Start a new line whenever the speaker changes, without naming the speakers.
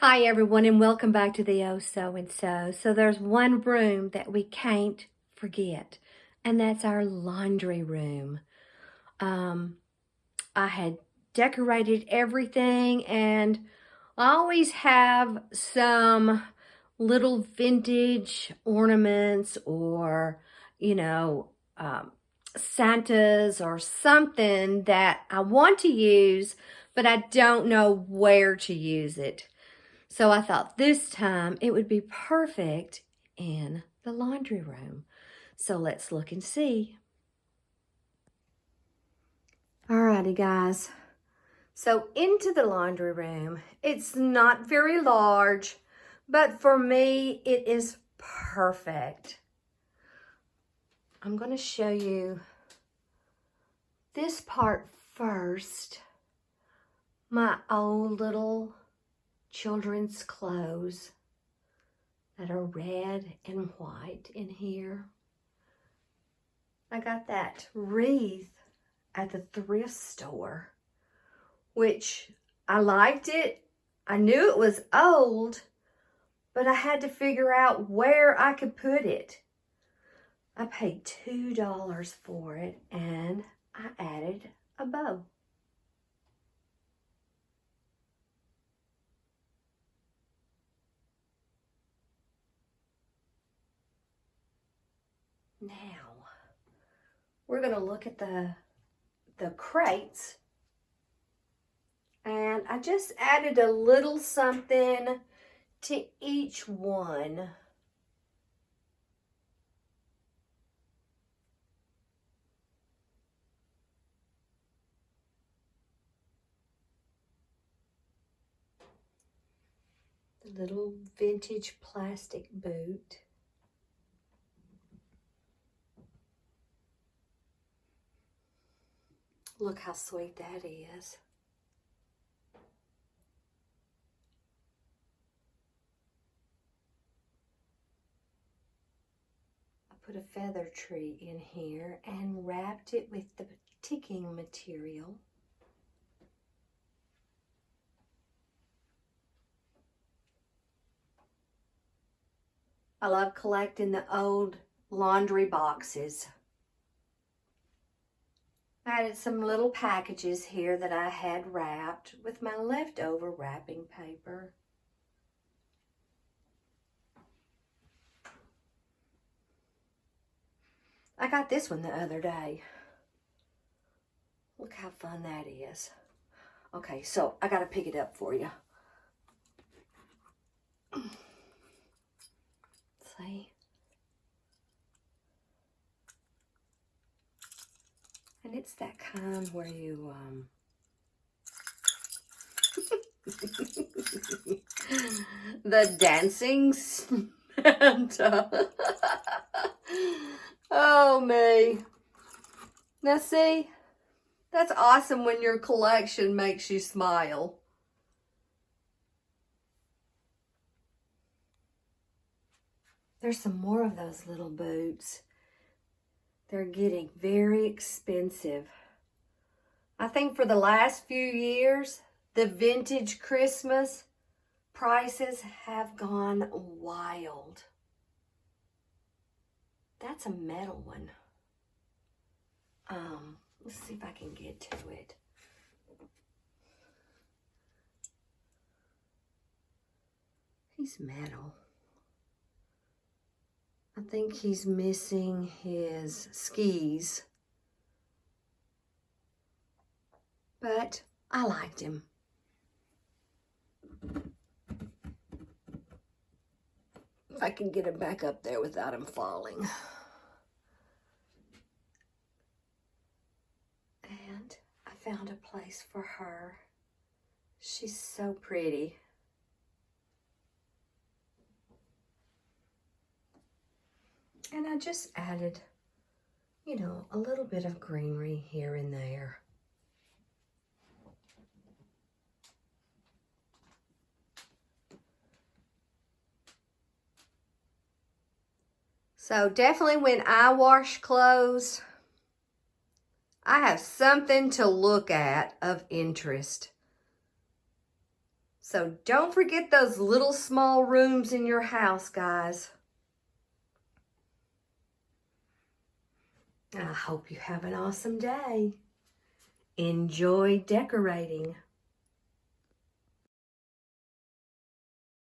Hi everyone and welcome back to the Oh So and So. So there's one room that we can't forget, and that's our laundry room. Um, I had decorated everything, and I always have some little vintage ornaments or, you know, um, Santas or something that I want to use, but I don't know where to use it. So I thought this time it would be perfect in the laundry room. So let's look and see. Alrighty guys, so into the laundry room. It's not very large, but for me it is perfect. I'm going to show you this part first. My old little children's clothes that are red and white in here. I got that wreath at the thrift store, which I liked it. I knew it was old, but I had to figure out where I could put it. I paid $2 for it, and I added a bow. Now, we're going to look at the crates, and I just added a little something to each one. The little vintage plastic boot. Look how sweet that is. I put a feather tree in here and wrapped it with the ticking material. I love collecting the old laundry boxes. I added some little packages here that I had wrapped with my leftover wrapping paper. I got this one the other day. Look how fun that is. Okay, so I gotta pick it up for you. See? And it's that kind where you, the dancing Santa. Oh, me. Now see, that's awesome when your collection makes you smile. There's some more of those little boots. They're getting very expensive. I think for the last few years, the vintage Christmas prices have gone wild. That's a metal one. Let's see if I can get to it. He's metal. I think he's missing his skis. But I liked him. If I can get him back up there without him falling. And I found a place for her. She's so pretty. And I just added, you know, a little bit of greenery here and there. So definitely when I wash clothes, I have something to look at of interest. So don't forget those little small rooms in your house, guys. I hope you have an awesome day. Enjoy decorating.